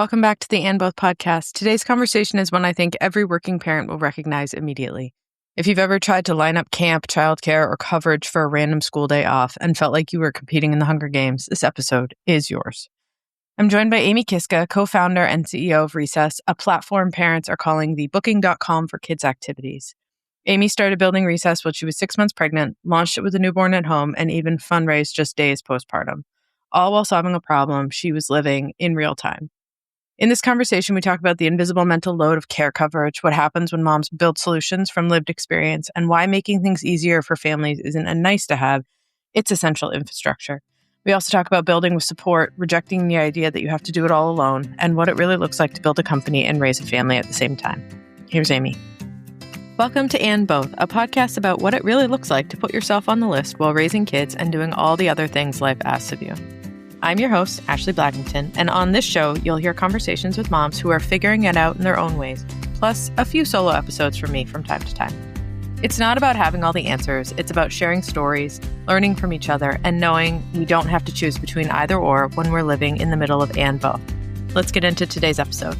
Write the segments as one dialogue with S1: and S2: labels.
S1: Welcome back to the And Both podcast. Today's conversation is one I think every working parent will recognize immediately. If you've ever tried to line up camp, childcare, or coverage for a random school day off and felt like you were competing in the Hunger Games, this episode is yours. I'm joined by Amy Kiska, co-founder and CEO of Recess, a platform parents are calling the booking.com for kids' activities. Amy started building Recess when she was 6 months pregnant, launched it with a newborn at home, and even fundraised just days postpartum, all while solving a problem she was living in real time. In this conversation, we talk about the invisible mental load of care coverage, what happens when moms build solutions from lived experience, and why making things easier for families isn't a nice to have, it's essential infrastructure. We also talk about building with support, rejecting the idea that you have to do it all alone, and what it really looks like to build a company and raise a family at the same time. Here's Amy. Welcome to And Both, a podcast about what it really looks like to put yourself on the list while raising kids and doing all the other things life asks of you. I'm your host, Ashley Blackington, and on this show, you'll hear conversations with moms who are figuring it out in their own ways, plus a few solo episodes from me from time to time. It's not about having all the answers, it's about sharing stories, learning from each other, and knowing we don't have to choose between either or when we're living in the middle of and both. Let's get into today's episode.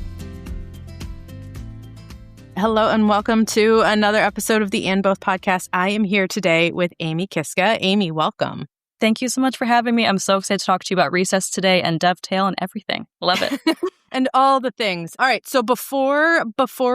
S1: Hello and welcome to another episode of the And Both podcast. I am here today with Amy Kiska. Amy, welcome.
S2: Thank you so much for having me. I'm so excited to talk to you about Recess today and Dovetail and everything. Love it.
S1: And all the things. All right. So before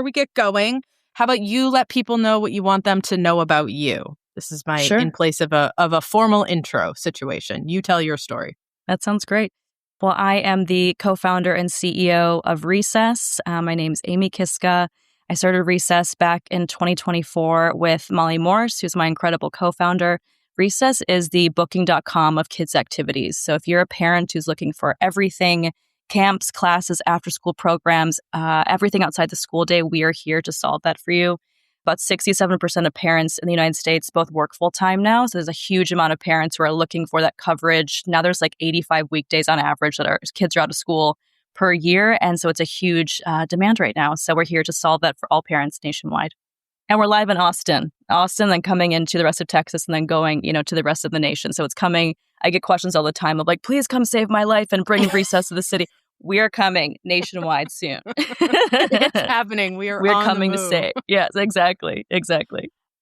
S1: we get going, how about you let people know what you want them to know about you? This is my in place of a formal intro situation. You tell your story.
S2: That sounds great. Well, I am the co-founder and CEO of Recess. My name is Amy Kiska. I started Recess back in 2024 with Molly Morse, who's my incredible co-founder. Recess is the booking.com of kids' activities. So if you're a parent who's looking for everything, camps, classes, after-school programs, everything outside the school day, we are here to solve that for you. About 67% of parents in the United States both work full-time now. So there's a huge amount of parents who are looking for that coverage. Now there's like 85 weekdays on average that our kids are out of school per year. And so it's a huge demand right now. So we're here to solve that for all parents nationwide. And we're live in Austin, then coming into the rest of Texas and then going, to the rest of the nation. So it's coming. I get questions all the time of like, please come save my life and bring Recess to the city. We are coming nationwide soon.
S1: It's happening. We're
S2: coming to save. Yes, exactly.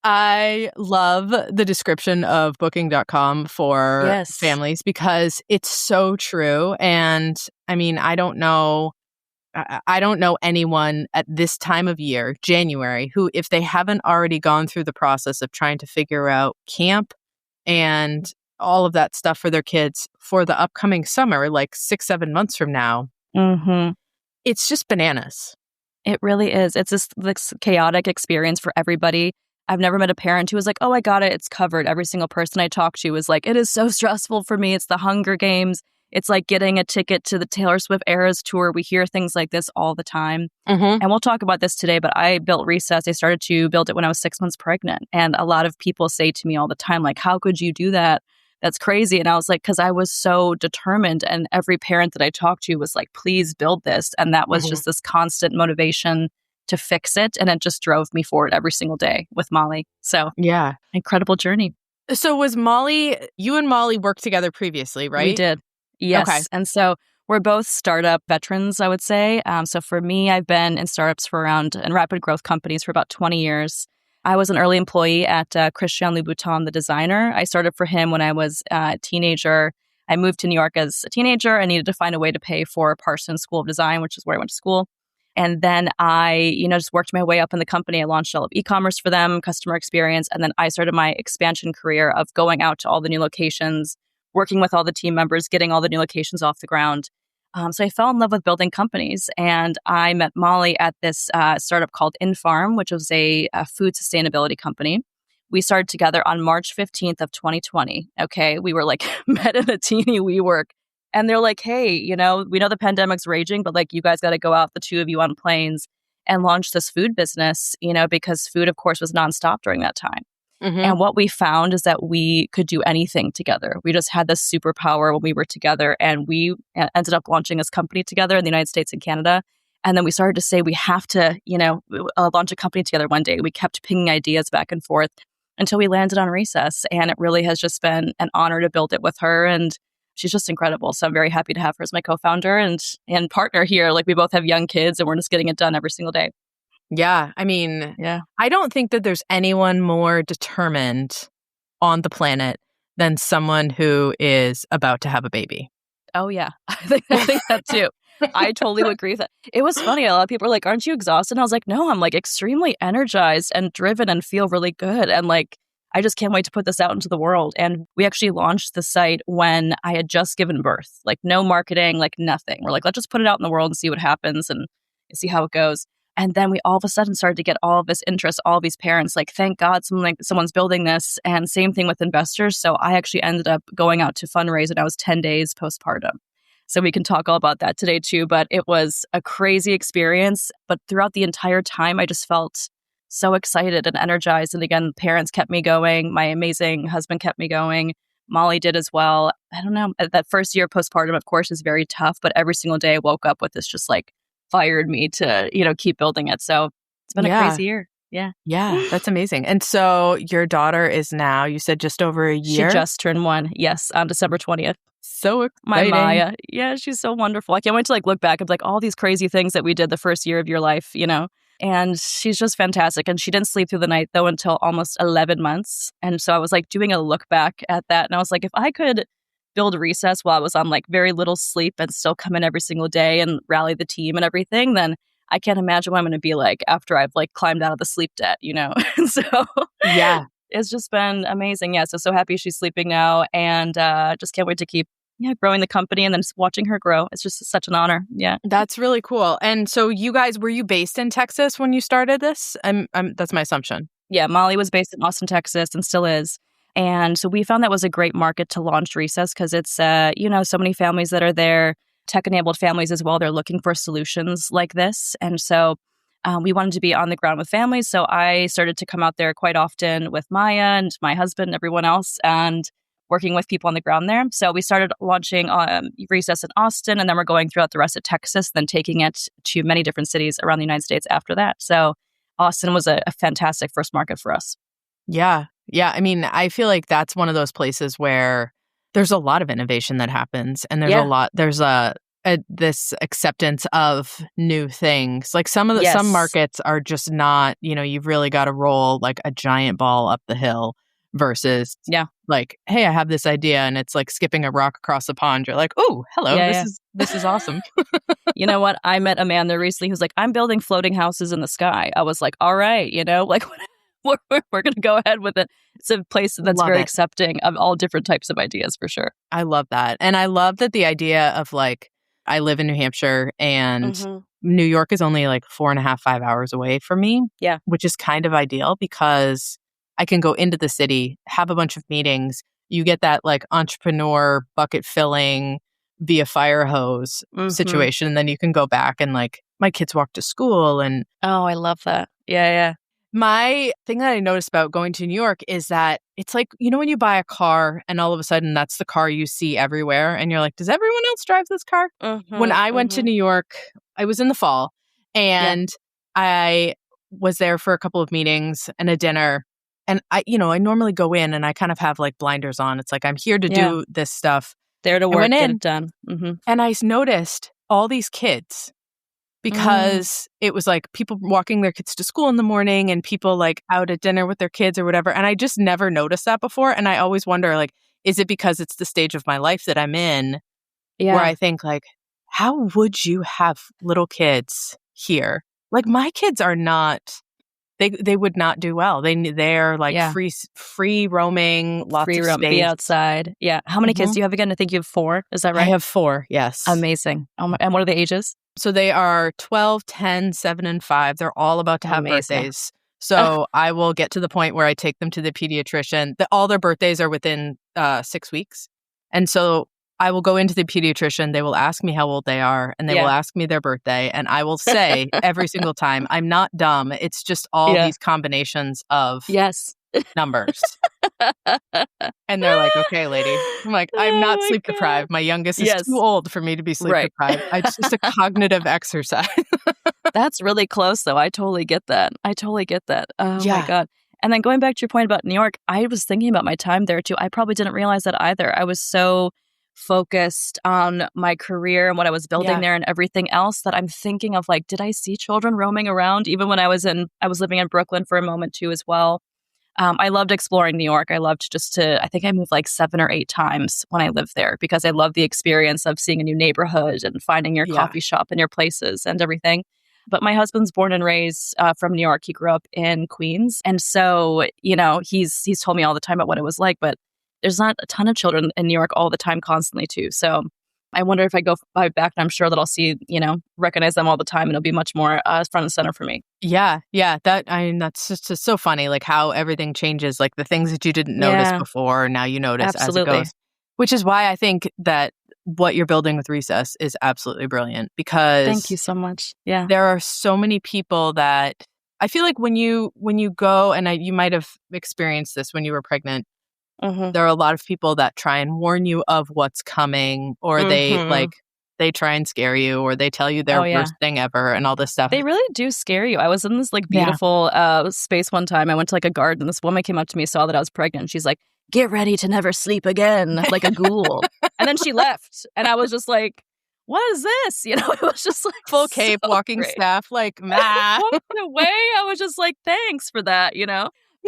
S1: I love the description of booking.com for families because it's so true. And I mean, I don't know anyone at this time of year, January, who, if they haven't already gone through the process of trying to figure out camp and all of that stuff for their kids for the upcoming summer, like 6-7 months from now, it's just bananas.
S2: It really is. It's this chaotic experience for everybody. I've never met a parent who was like, oh, I got it. It's covered. Every single person I talked to was like, it is so stressful for me. It's the Hunger Games. It's like getting a ticket to the Taylor Swift Eras tour. We hear things like this all the time. And we'll talk about this today, but I built Recess. I started to build it when I was 6 months pregnant. And a lot of people say to me all the time, like, how could you do that? That's crazy. And I was like, because I was so determined. And every parent that I talked to was like, please build this. And that was just this constant motivation to fix it. And it just drove me forward every single day with Molly. So yeah, incredible journey.
S1: So you and Molly worked together previously, right?
S2: We did. Yes.
S1: Okay.
S2: And so we're both startup veterans, I would say. So for me, I've been in startups and rapid growth companies for about 20 years. I was an early employee at Christian Louboutin, the designer. I started for him when I was a teenager. I moved to New York as a teenager. I needed to find a way to pay for Parsons School of Design, which is where I went to school. And then I, just worked my way up in the company. I launched all of e-commerce for them, customer experience. And then I started my expansion career of going out to all the new locations, working with all the team members, getting all the new locations off the ground. So I fell in love with building companies. And I met Molly at this startup called InFarm, which was a food sustainability company. We started together on March 15th of 2020. Okay, we were like met in a teeny WeWork. And they're like, hey, we know the pandemic's raging, but like you guys got to go out, the two of you on planes, and launch this food business, because food, of course, was nonstop during that time. And what we found is that we could do anything together. We just had this superpower when we were together, and we ended up launching this company together in the United States and Canada. And then we started to say, we have to, launch a company together one day. We kept pinging ideas back and forth until we landed on Recess. And it really has just been an honor to build it with her. And she's just incredible. So I'm very happy to have her as my co-founder and partner here. Like, we both have young kids and we're just getting it done every single day.
S1: Yeah. I mean,
S2: Yeah.
S1: I don't think that there's anyone more determined on the planet than someone who is about to have a baby.
S2: Oh, yeah. I think that too. I totally would agree with that. It was funny. A lot of people were like, aren't you exhausted? And I was like, no, I'm like extremely energized and driven and feel really good. And like, I just can't wait to put this out into the world. And we actually launched the site when I had just given birth, like no marketing, like nothing. We're like, let's just put it out in the world and see what happens and see how it goes. And then we all of a sudden started to get all of this interest, all of these parents, like, thank God someone's building this. And same thing with investors. So I actually ended up going out to fundraise and I was 10 days postpartum. So we can talk all about that today too. But it was a crazy experience. But throughout the entire time, I just felt so excited and energized. And again, parents kept me going. My amazing husband kept me going. Molly did as well. I don't know. That first year postpartum, of course, is very tough. But every single day I woke up with this just like fired me to, keep building it. So it's been a crazy year. Yeah.
S1: Yeah, that's amazing. And so your daughter is now, you said just over a year?
S2: She just turned 1. Yes, on December 20th.
S1: So exciting.
S2: My Maya. Yeah, she's so wonderful. I can't wait to look back at all these crazy things that we did the first year of your life, And she's just fantastic. And she didn't sleep through the night though until almost 11 months. And so I was doing a look back at that. And I was like, if I could build Recess while I was on very little sleep and still come in every single day and rally the team and everything, then I can't imagine what I'm going to be like after I've climbed out of the sleep debt, And so
S1: yeah,
S2: it's just been amazing. Yeah. So happy she's sleeping now and just can't wait to keep growing the company and then just watching her grow. It's just such an honor. Yeah.
S1: That's really cool. And so you guys, were you based in Texas when you started this? That's my assumption.
S2: Yeah. Molly was based in Austin, Texas and still is. And so we found that was a great market to launch Recess because it's, so many families that are there, tech-enabled families as well. They're looking for solutions like this. And so we wanted to be on the ground with families. So I started to come out there quite often with Maya and my husband and everyone else and working with people on the ground there. So we started launching Recess in Austin, and then we're going throughout the rest of Texas, then taking it to many different cities around the United States after that. So Austin was a fantastic first market for us.
S1: Yeah. Yeah. I mean, I feel like that's one of those places where there's a lot of innovation that happens and there's this acceptance of new things. Like some markets are just not, you've really got to roll like a giant ball up the hill versus hey, I have this idea and it's like skipping a rock across the pond. You're like, oh, hello, this is awesome.
S2: You know what? I met a man there recently who's like, I'm building floating houses in the sky. I was like, all right, we're going to go ahead with it. It's a place that's very accepting of all different types of ideas for sure.
S1: I love that. And I love that the idea of I live in New Hampshire and New York is only 4.5, 5 hours away from me.
S2: Yeah.
S1: Which is kind of ideal because I can go into the city, have a bunch of meetings. You get that entrepreneur bucket filling via fire hose situation. And then you can go back and my kids walk to school and.
S2: Oh, I love that. Yeah. Yeah.
S1: My thing that I noticed about going to New York is that it's when you buy a car and all of a sudden that's the car you see everywhere and you're like, does everyone else drive this car? When I went to New York, I was in the fall and I was there for a couple of meetings and a dinner. And I normally go in and I kind of have blinders on. It's I'm here to do this stuff.
S2: There to work, get it done. Mm-hmm.
S1: And I noticed all these kids because it was people walking their kids to school in the morning and people out at dinner with their kids or whatever. And I just never noticed that before. And I always wonder, is it because it's the stage of my life that I'm in where I think how would you have little kids here? My kids are not, they would not do well. They're free roaming, lots of space.
S2: Be outside. Yeah. How many kids do you have again? I think you have 4. Is that right?
S1: I have 4. Yes.
S2: Amazing. And what are the ages?
S1: So they are 12, 10, 7, and 5. They're all about to have birthdays. So I will get to the point where I take them to the pediatrician. All their birthdays are within 6 weeks. And so I will go into the pediatrician. They will ask me how old they are, and they will ask me their birthday. And I will say every single time, I'm not dumb. It's just all these combinations of numbers. And they're like, okay, lady. I'm like, I'm not sleep deprived. My youngest is too old for me to be sleep deprived. It's just a cognitive exercise.
S2: That's really close, though. I totally get that. Oh, my God. And then going back to your point about New York, I was thinking about my time there, too. I probably didn't realize that either. I was so focused on my career and what I was building there and everything else that I'm thinking of like, did I see children roaming around even when I was living in Brooklyn for a moment too as well. I loved exploring New York. I loved I think I moved like 7 or 8 times when I lived there because I love the experience of seeing a new neighborhood and finding your coffee shop and your places and everything. But my husband's born and raised from New York. He grew up in Queens. And so, he's told me all the time about what it was like, but there's not a ton of children in New York all the time constantly too. So I wonder if I go back, and I'm sure that I'll see, recognize them all the time, and it'll be much more front and center for me.
S1: Yeah. That's just so funny, like how everything changes, like the things that you didn't notice before, now you notice as it goes. Which is why I think that what you're building with Recess is absolutely brilliant, because
S2: thank you so much. Yeah.
S1: There are so many people that I feel like when you go, and you might have experienced this when you were pregnant, there are a lot of people that try and warn you of what's coming, or they try and scare you, or they tell you their worst thing ever and all this stuff.
S2: They really do scare you. I was in this like beautiful space one time. I went to like a garden. This woman came up to me, saw that I was pregnant. She's like, "Get ready to never sleep again," like a ghoul. And then she left. And I was just like, what is this? It was just like
S1: full cape, walking
S2: great.
S1: Staff, like, ma.
S2: Walked away. I was just like, thanks for that,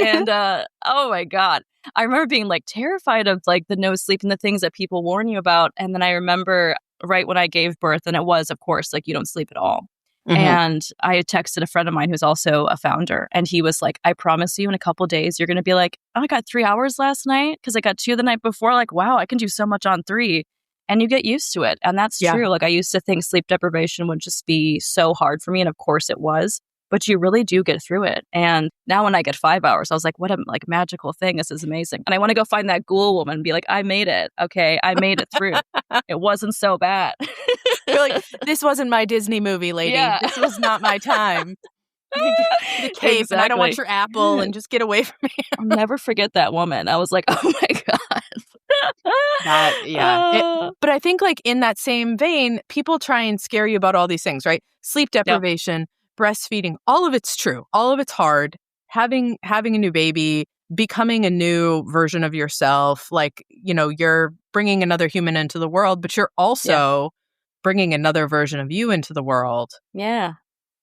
S2: And oh my God. I remember being like terrified of like the no sleep and the things that people warn you about. And then I remember right when I gave birth, and it was, of course, like you don't sleep at all. And I had texted a friend of mine who's also a founder, and he was like, I promise you in a couple of days, you're going to be like, oh, I got 3 hours last night because I got 2 the night before. Like, wow, I can do so much on 3. And you get used to it. And that's true. Like I used to think sleep deprivation would just be so hard for me. And of course it was. But you really do get through it. And now when I get 5 hours, I was like, what a like magical thing. This is amazing. And I want to go find that ghoul woman and be like, I made it. Okay, I made it through. It wasn't so bad.
S1: You're like, this wasn't my Disney movie, lady. Yeah. This was not my time. The cape, exactly. And I don't want your apple, and just get away from me.
S2: I'll never forget that woman. I was like, oh my God.
S1: But I think like in that same vein, people try and scare you about all these things, right? Sleep deprivation, breastfeeding, all of it's true. All of it's hard. Having a new baby, becoming a new version of yourself, like, you're bringing another human into the world, but you're also bringing another version of you into the world.
S2: Yeah.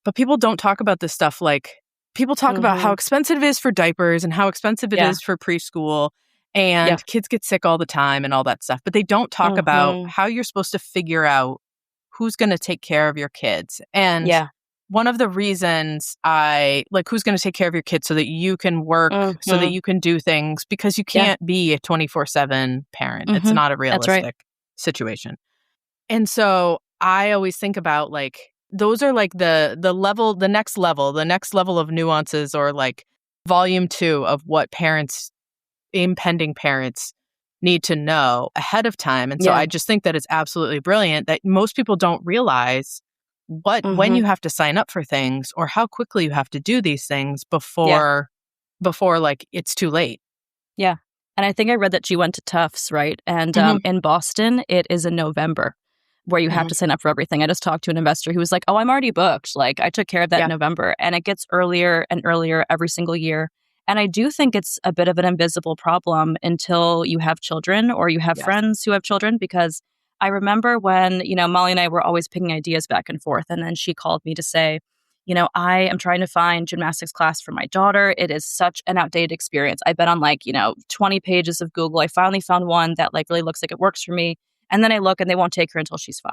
S1: But people don't talk about this stuff. Like, people talk about how expensive it is for diapers and how expensive it is for preschool, and kids get sick all the time and all that stuff. But they don't talk about how you're supposed to figure out who's going to take care of your kids. And one of the reasons who's going to take care of your kids so that you can work, so that you can do things, because you can't be a 24/7 parent. It's not a realistic situation. And so I always think about like, those are like the next level of nuances, or like volume 2 of what impending parents need to know ahead of time. And so I just think that it's absolutely brilliant that most people don't realize when you have to sign up for things, or how quickly you have to do these things before like it's too late.
S2: Yeah. And I think I read that you went to Tufts, right? And in Boston, it is in November where you have to sign up for everything. I just talked to an investor who was like, oh, I'm already booked. Like I took care of that in November. And it gets earlier and earlier every single year. And I do think it's a bit of an invisible problem until you have children, or you have friends who have children, because I remember when, Molly and I were always picking ideas back and forth. And then she called me to say, I am trying to find gymnastics class for my daughter. It is such an outdated experience. I've been on 20 pages of Google. I finally found one that like really looks like it works for me. And then I look and they won't take her until she's 5,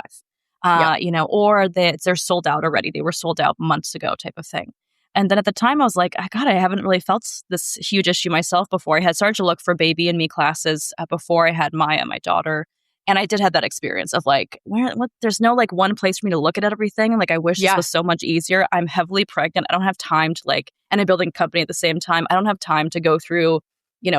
S2: or they're sold out already. They were sold out months ago type of thing. And then at the time I was like, God, I haven't really felt this huge issue myself before. I had started to look for baby and me classes before I had Maya, my daughter. And I did have that experience of like, there's no like one place for me to look at everything. And like, I wish this was so much easier. I'm heavily pregnant. I don't have time to and I'm building a company at the same time. I don't have time to go through,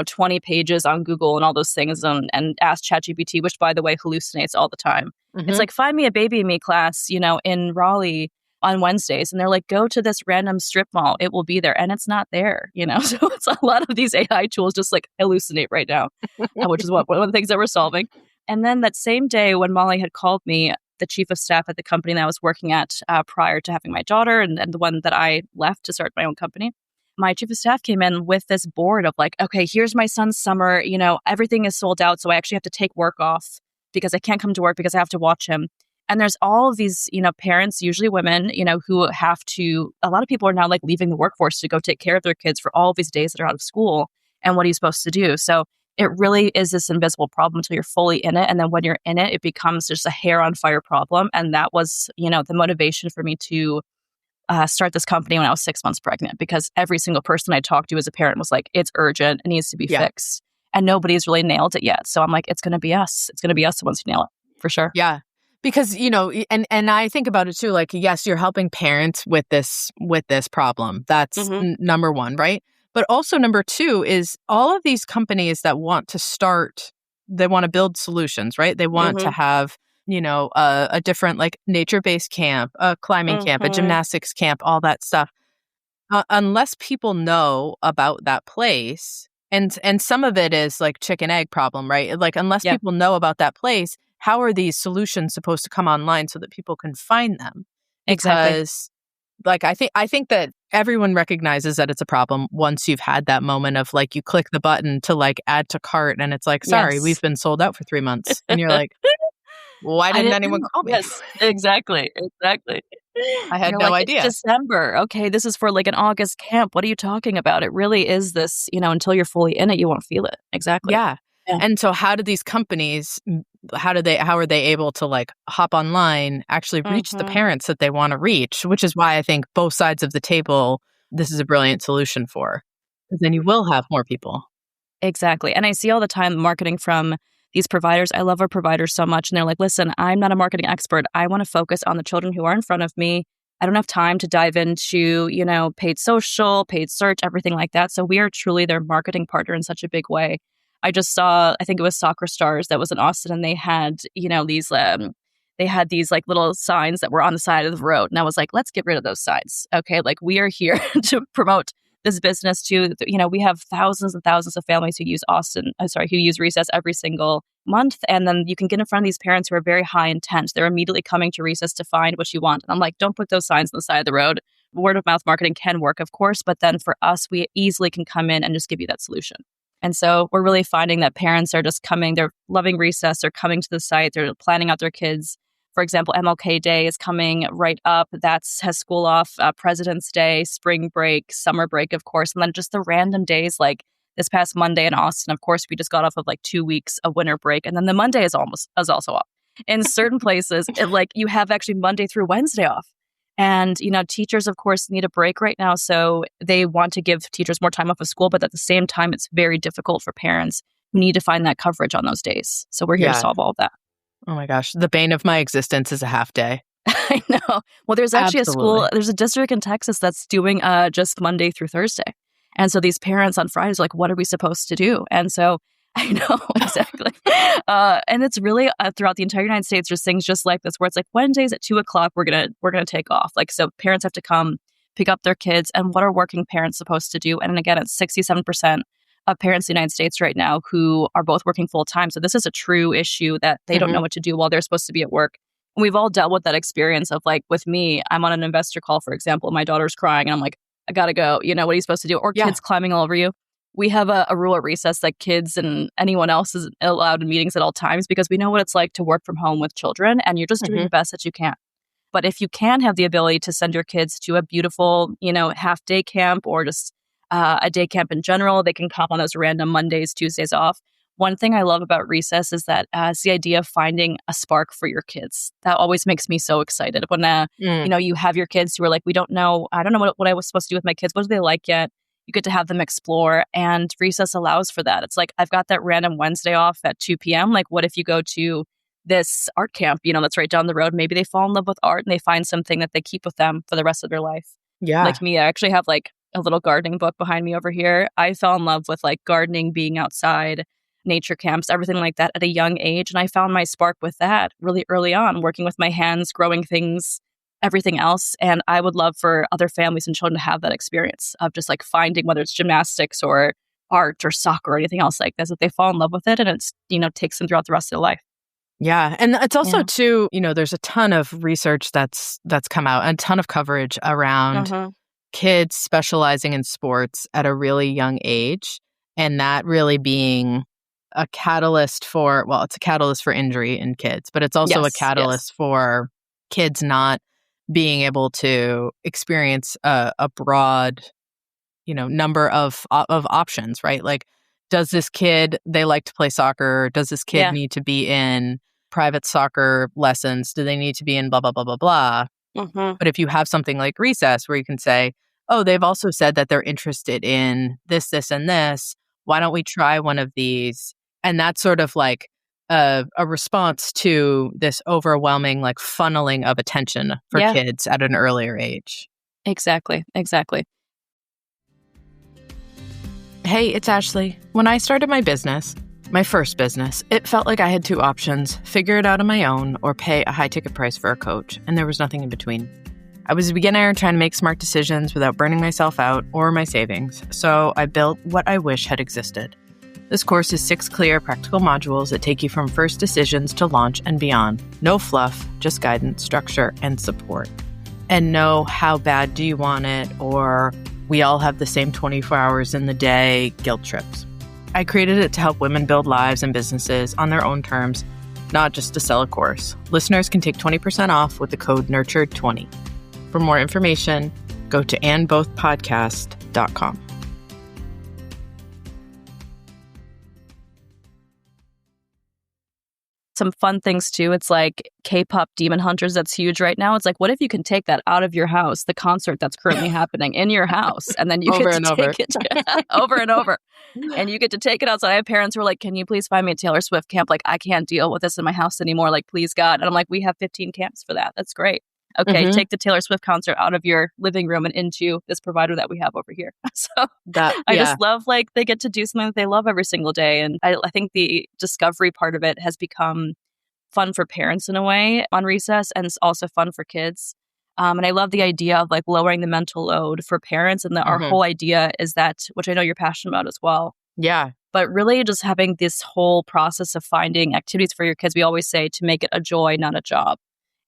S2: 20 pages on Google and all those things and ask ChatGPT, which by the way, hallucinates all the time. It's like, find me a baby and me class, in Raleigh on Wednesdays. And they're like, go to this random strip mall. It will be there. And it's not there, So it's a lot of these AI tools just like hallucinate right now, which is one of the things that we're solving. And then that same day when Molly had called me, the chief of staff at the company that I was working at prior to having my daughter, and the one that I left to start my own company, my chief of staff came in with this board of like, okay, here's my son's summer, everything is sold out. So I actually have to take work off because I can't come to work because I have to watch him. And there's all of these, parents, usually women, who have to, a lot of people are now like leaving the workforce to go take care of their kids for all of these days that are out of school. And what are you supposed to do? So it really is this invisible problem until you're fully in it. And then when you're in it, it becomes just a hair on fire problem. And that was, the motivation for me to start this company when I was 6 months pregnant, because every single person I talked to as a parent was like, it's urgent, it needs to be fixed. And nobody's really nailed it yet. So I'm like, it's going to be us. It's going to be us once we nail it, for sure.
S1: Yeah. Because, and I think about it too, like, yes, you're helping parents with this problem. That's number one, right? But also number two is all of these companies that want to start, they want to build solutions, right? They want to have, a different like nature-based camp, a climbing camp, a gymnastics camp, all that stuff. Unless people know about that place, and some of it is like chicken egg problem, right? Like unless people know about that place, how are these solutions supposed to come online so that people can find them? Because like I think that everyone recognizes that it's a problem once you've had that moment of like you click the button to like add to cart and it's like, sorry, we've been sold out for 3 months. And you're like, why didn't anyone call me?
S2: Yes, exactly.
S1: I had
S2: You're
S1: no
S2: like,
S1: idea.
S2: It's December. Okay, this is for like an August camp. What are you talking about? It really is this, until you're fully in it, you won't feel it. Exactly.
S1: Yeah. And so how do these companies, how are they able to like hop online, actually reach the parents that they want to reach, which is why I think both sides of the table, this is a brilliant solution for, because then you will have more people.
S2: Exactly. And I see all the time marketing from these providers. I love our providers so much. And they're like, listen, I'm not a marketing expert. I want to focus on the children who are in front of me. I don't have time to dive into, paid social, paid search, everything like that. So we are truly their marketing partner in such a big way. I just saw, I think it was Soccer Stars that was in Austin, and they had, these like little signs that were on the side of the road. And I was like, let's get rid of those signs. Okay. Like we are here to promote this business too. We have thousands and thousands of families who use who use Recess every single month. And then you can get in front of these parents who are very high intent. They're immediately coming to Recess to find what you want. And I'm like, don't put those signs on the side of the road. Word of mouth marketing can work, of course, but then for us, we easily can come in and just give you that solution. And so we're really finding that parents are just coming, they're loving Recess, they're coming to the site, they're planning out their kids. For example, MLK Day is coming right up. Has school off, President's Day, spring break, summer break, of course. And then just the random days like this past Monday in Austin, of course, we just got off of like 2 weeks of winter break. And then the Monday is also off. In certain places, you have actually Monday through Wednesday off. And, teachers, of course, need a break right now. So they want to give teachers more time off of school. But at the same time, it's very difficult for parents who need to find that coverage on those days. So we're here to solve all of that.
S1: Oh my gosh. The bane of my existence is a half day.
S2: I know. Well, there's actually there's a district in Texas that's doing just Monday through Thursday. And so these parents on Fridays are like, what are we supposed to do? And so I know, exactly. And it's really throughout the entire United States, there's things just like this where it's like Wednesdays at 2:00, we're gonna take off. Like, so parents have to come pick up their kids. And what are working parents supposed to do? And again, it's 67% of parents in the United States right now who are both working full time. So this is a true issue that they don't know what to do while they're supposed to be at work. And we've all dealt with that experience of like, with me, I'm on an investor call, for example, my daughter's crying and I'm like, I gotta go. What are you supposed to do? Or kids climbing all over you. We have a rule at Recess that kids and anyone else is allowed in meetings at all times because we know what it's like to work from home with children and you're just doing the best that you can. But if you can have the ability to send your kids to a beautiful, half day camp or just a day camp in general, they can come on those random Mondays, Tuesdays off. One thing I love about Recess is that it's the idea of finding a spark for your kids. That always makes me so excited when, you have your kids who are like, I don't know what I was supposed to do with my kids. What do they like yet? You get to have them explore, and Recess allows for that. It's like, I've got that random Wednesday off at 2 p.m. Like, what if you go to this art camp, that's right down the road? Maybe they fall in love with art and they find something that they keep with them for the rest of their life.
S1: Yeah.
S2: Like me, I actually have like a little gardening book behind me over here. I fell in love with like gardening, being outside, nature camps, everything like that at a young age. And I found my spark with that really early on, working with my hands, growing things, everything else. And I would love for other families and children to have that experience of just like finding, whether it's gymnastics or art or soccer or anything else like this, that they fall in love with it and it's, takes them throughout the rest of their life.
S1: Yeah. And it's also too, there's a ton of research that's come out and a ton of coverage around kids specializing in sports at a really young age. And that really being a catalyst for, well, it's a catalyst for injury in kids, but it's also a catalyst for kids not being able to experience a broad, number of options, right? Like, does this kid, they like to play soccer? Does this kid need to be in private soccer lessons? Do they need to be in blah, blah, blah, blah, blah?
S2: Mm-hmm.
S1: But if you have something like Recess where you can say, oh, they've also said that they're interested in this, this, and this. Why don't we try one of these? And that's sort of like a response to this overwhelming like funneling of attention for kids at an earlier age.
S2: Exactly.
S1: Hey, it's Ashley. When I started my business, my first business, it felt like I had two options: figure it out on my own or pay a high ticket price for a coach, and there was nothing in between. I was a beginner trying to make smart decisions without burning myself out or my savings, so I built what I wish had existed. This course is 6 clear, practical modules that take you from first decisions to launch and beyond. No fluff, just guidance, structure, and support. And no how bad do you want it, or we all have the same 24 hours in the day guilt trips. I created it to help women build lives and businesses on their own terms, not just to sell a course. Listeners can take 20% off with the code NURTURED20. For more information, go to andbothpodcast.com.
S2: Some fun things too. It's like K-pop Demon Hunters, that's huge right now. It's like, what if you can take that out of your house, the concert that's currently happening in your house, and then you get to take it over and over. And you get to take it outside. I have parents who are like, can you please find me a Taylor Swift camp? Like, I can't deal with this in my house anymore. Like, please, God. And I'm like, we have 15 camps for that. That's great. Okay, take the Taylor Swift concert out of your living room and into this provider that we have over here. So I just love, like, they get to do something that they love every single day. And I think the discovery part of it has become fun for parents in a way on Recess, and it's also fun for kids. And I love the idea of like lowering the mental load for parents. And our whole idea is that, which I know you're passionate about as well.
S1: Yeah.
S2: But really just having this whole process of finding activities for your kids, we always say to make it a joy, not a job.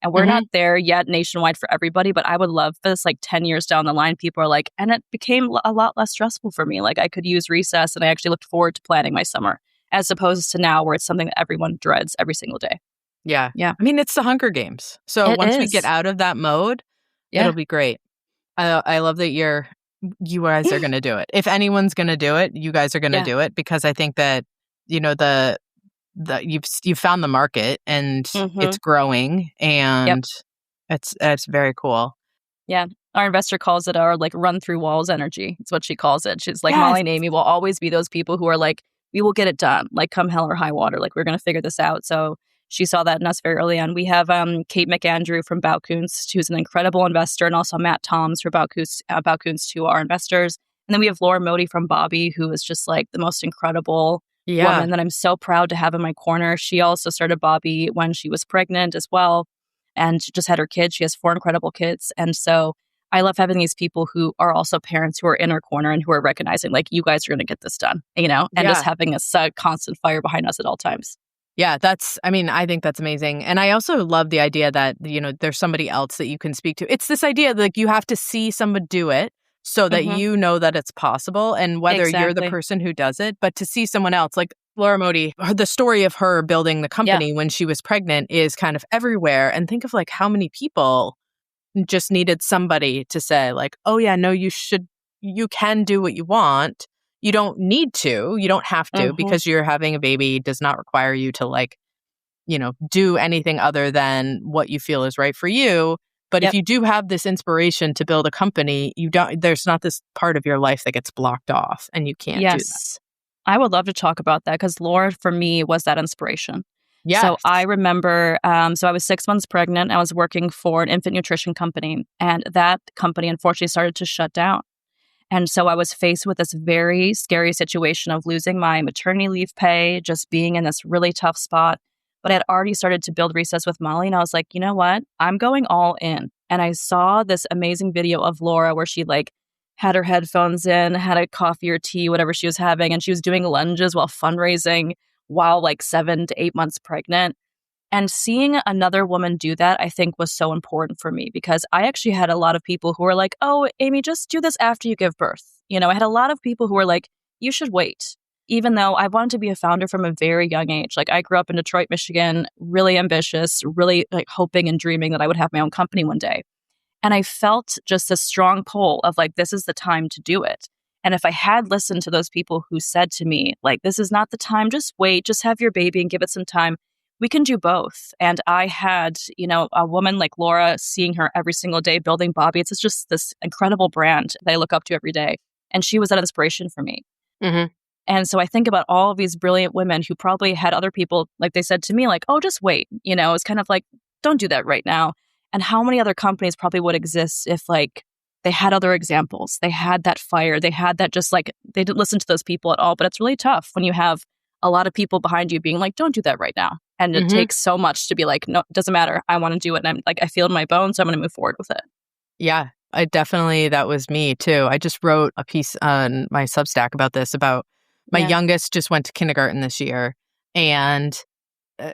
S2: And we're not there yet nationwide for everybody, but I would love this, like 10 years down the line, people are like, and it became a lot less stressful for me. Like I could use Recess and I actually looked forward to planning my summer, as opposed to now where it's something that everyone dreads every single day.
S1: Yeah. I mean, it's the Hunger Games. So once we get out of that mode, it'll be great. I love that you guys are going to do it. If anyone's going to do it, you guys are going to do it, because I think that, you've found the market and it's growing, and it's very cool.
S2: Yeah. Our investor calls it our like run through walls energy. It's what she calls it. She's like, Molly and Amy will always be those people who are like, we will get it done. Like come hell or high water. Like we're going to figure this out. So she saw that in us very early on. We have Kate McAndrew from Baukunst, who's an incredible investor, and also Matt Toms from Baukunst, who are investors. And then we have Laura Modi from Bobby, who is just like the most incredible woman that I'm so proud to have in my corner. She also started Bobby when she was pregnant as well, and just had her kids. She has 4 incredible kids. And so I love having these people who are also parents who are in our corner and who are recognizing like, you guys are going to get this done, and just having a constant fire behind us at all times.
S1: Yeah, I think that's amazing. And I also love the idea that, there's somebody else that you can speak to. It's this idea that like, you have to see someone do it so that you know that it's possible, and whether you're the person who does it, but to see someone else, like Laura Modi, the story of her building the company when she was pregnant is kind of everywhere. And think of like how many people just needed somebody to say like, oh yeah, no, you can do what you want. You don't need to, you don't have to, because you're having a baby does not require you to like, do anything other than what you feel is right for you. But if you do have this inspiration to build a company, there's not this part of your life that gets blocked off and you can't do that.
S2: I would love to talk about that, because Laura, for me, was that inspiration.
S1: Yes.
S2: So I remember, so I was 6 months pregnant. I was working for an infant nutrition company, and that company unfortunately started to shut down. And so I was faced with this very scary situation of losing my maternity leave pay, just being in this really tough spot. But I had already started to build Recess with Molly, and I was like, you know what? I'm going all in. And I saw this amazing video of Laura where she like had her headphones in, had a coffee or tea, whatever she was having, and she was doing lunges while fundraising while like 7 to 8 months pregnant. And seeing another woman do that, I think, was so important for me, because I actually had a lot of people who were like, oh, Amy, just do this after you give birth. I had a lot of people who were like, you should wait. even though I wanted to be a founder from a very young age. Like I grew up in Detroit, Michigan, really ambitious, really like hoping and dreaming that I would have my own company one day. And I felt just a strong pull of like, this is the time to do it. And if I had listened to those people who said to me, like, this is not the time, just wait, just have your baby and give it some time, we can do both. And I had, a woman like Laura, seeing her every single day building Bobby. It's just this incredible brand that I look up to every day. And she was an inspiration for me.
S1: Mm-hmm.
S2: And so I think about all of these brilliant women who probably had other people, like they said to me, like, oh, just wait. It's kind of like, don't do that right now. And how many other companies probably would exist if like they had other examples, they had that fire, they had that just like, they didn't listen to those people at all. But it's really tough when you have a lot of people behind you being like, don't do that right now. And it takes so much to be like, no, it doesn't matter. I want to do it. And I'm like, I feel it in my bones. So I'm going to move forward with it.
S1: Yeah, that was me too. I just wrote a piece on my Substack about this, about my youngest just went to kindergarten this year, and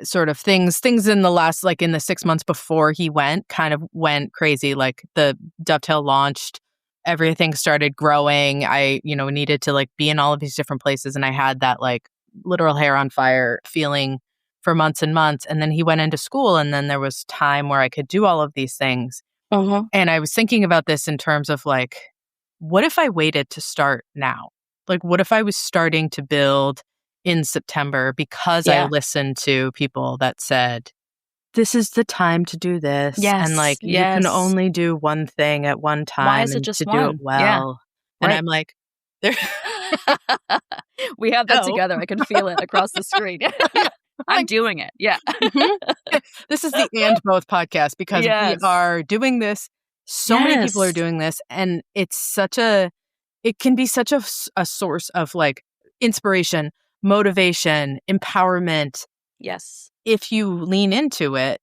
S1: sort of things in the last, like in the 6 months before he kind of went crazy. Like the Dovetail launched, everything started growing. I, needed to like be in all of these different places. And I had that like literal hair on fire feeling for months and months. And then he went into school, and then there was time where I could do all of these things. And I was thinking about this in terms of like, what if I waited to start now? Like, what if I was starting to build in September because I listened to people that said, this is the time to do this.
S2: Yes.
S1: And like, you can only do one thing at one time.
S2: Why is it just one?
S1: Do it well. Yeah. And I'm like, there.
S2: We have that together. I can feel it across the screen. I'm doing it. Yeah.
S1: This is the And Both podcast, because we are doing this. So many people are doing this. And it can be such a source of like inspiration, motivation, empowerment.
S2: Yes.
S1: If you lean into it,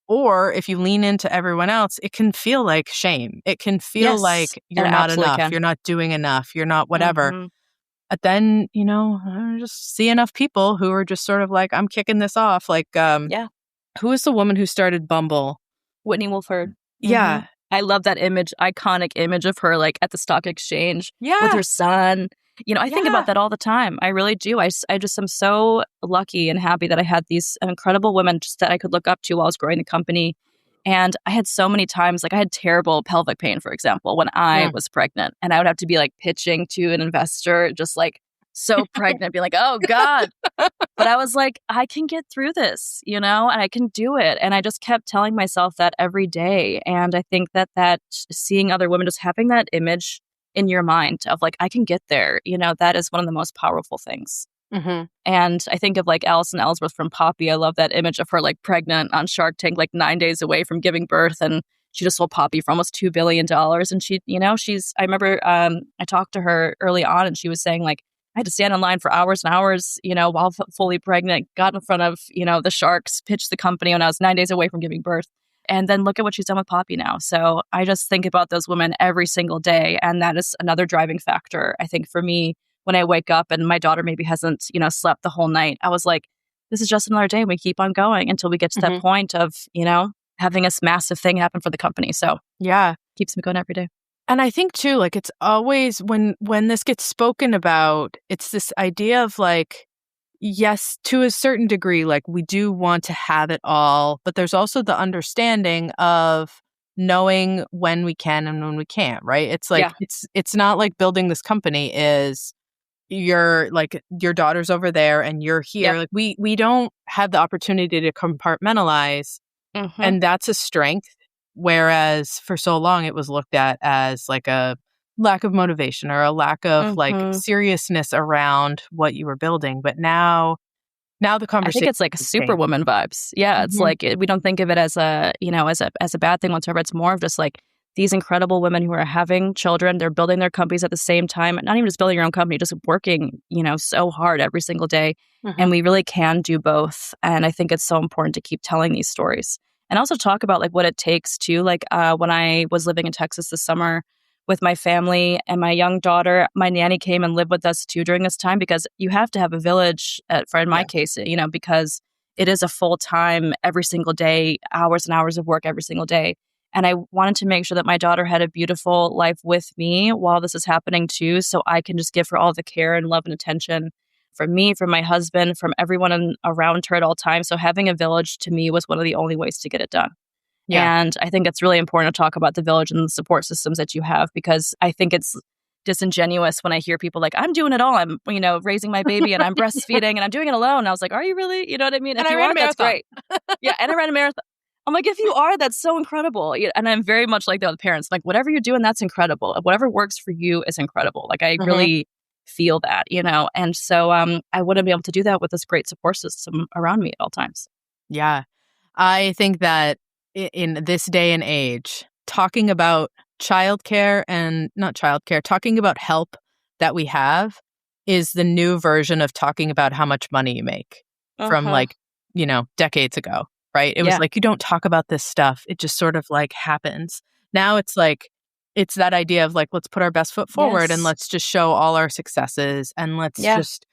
S1: or if you lean into everyone else, it can feel like shame. It can feel like you're not enough. You're not doing enough. You're not whatever. But then, I just see enough people who are just sort of like, I'm kicking this off. Like, who is the woman who started Bumble?
S2: Whitney Wolford.
S1: Yeah.
S2: I love that iconic image of her like at the stock exchange with her son. I think about that all the time. I really do. I just am so lucky and happy that I had these incredible women just that I could look up to while I was growing the company. And I had so many times, like I had terrible pelvic pain, for example, when I was pregnant, and I would have to be like pitching to an investor, just like so pregnant, be like, oh God. But I was like, I can get through this, and I can do it. And I just kept telling myself that every day. And I think that seeing other women, just having that image in your mind of like, I can get there, that is one of the most powerful things. And I think of like Allison Ellsworth from Poppy. I love that image of her like pregnant on Shark Tank, like 9 days away from giving birth. And she just sold Poppy for almost $2 billion. And she, I remember I talked to her early on, and she was saying like, I had to stand in line for hours and hours, while fully pregnant, got in front of, the sharks, pitched the company when I was 9 days away from giving birth. And then look at what she's done with Poppy now. So I just think about those women every single day. And that is another driving factor, I think, for me. When I wake up and my daughter maybe hasn't, slept the whole night, I was like, this is just another day. And we keep on going until we get to that point of, having this massive thing happen for the company. So keeps me going every day.
S1: And I think too, like it's always when this gets spoken about, it's this idea of like, yes, to a certain degree, like we do want to have it all, but there's also the understanding of knowing when we can and when we can't, right? It's like, it's not like building this company is your daughter's over there and you're here. Like we don't have the opportunity to compartmentalize, and that's a strength. Whereas for so long it was looked at as like a lack of motivation or a lack of like seriousness around what you were building. But now the conversation,
S2: I think it's like superwoman vibes. Yeah. It's like, we don't think of it as a, as a bad thing whatsoever. It's more of just like these incredible women who are having children. They're building their companies at the same time, not even just building your own company, just working, so hard every single day. And we really can do both. And I think it's so important to keep telling these stories. And also talk about like what it takes to like when I was living in Texas this summer with my family and my young daughter, my nanny came and lived with us too during this time, because you have to have a village for in my case, because it is a full time every single day, hours and hours of work every single day. And I wanted to make sure that my daughter had a beautiful life with me while this is happening too. So I can just give her all the care and love and attention from me, from my husband, from everyone around her at all times. So having a village to me was one of the only ways to get it done.
S1: Yeah.
S2: And I think it's really important to talk about the village and the support systems that you have, because I think it's disingenuous when I hear people like, I'm doing it all. I'm, raising my baby and I'm breastfeeding and I'm doing it alone. And I was like, are you really? You know what I mean?
S1: And
S2: If
S1: I
S2: you
S1: ran
S2: are,
S1: a
S2: that's
S1: marathon.
S2: great. Yeah. And I ran a marathon. I'm like, if you are, that's so incredible. And I'm very much like that with parents. Like, whatever you're doing, that's incredible. Whatever works for you is incredible. Like, I really feel that, And so I wouldn't be able to do that with this great support system around me at all times.
S1: Yeah. I think that in this day and age, talking about talking about help that we have is the new version of talking about how much money you make from decades ago, right? It was like, you don't talk about this stuff. It just sort of like happens. Now it's like, it's that idea of like, let's put our best foot forward and let's just show all our successes and let's just,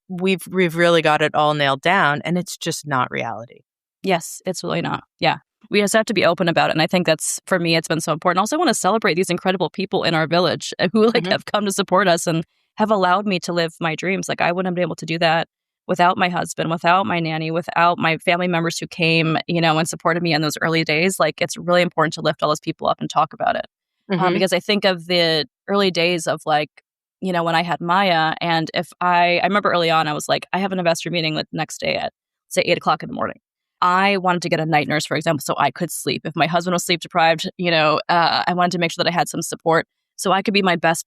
S1: we've really got it all nailed down, and it's just not reality.
S2: Yes, it's really not. Yeah. We just have to be open about it. And I think that's, for me, it's been so important. Also, I want to celebrate these incredible people in our village who have come to support us and have allowed me to live my dreams. Like, I wouldn't have been able to do that without my husband, without my nanny, without my family members who came, and supported me in those early days. Like, it's really important to lift all those people up and talk about it. Because I think of the early days of when I had Maya, and I remember early on, I was like, I have an investor meeting the next day at, say, 8:00 in the morning. I wanted to get a night nurse, for example, so I could sleep. If my husband was sleep deprived, I wanted to make sure that I had some support so I could be my best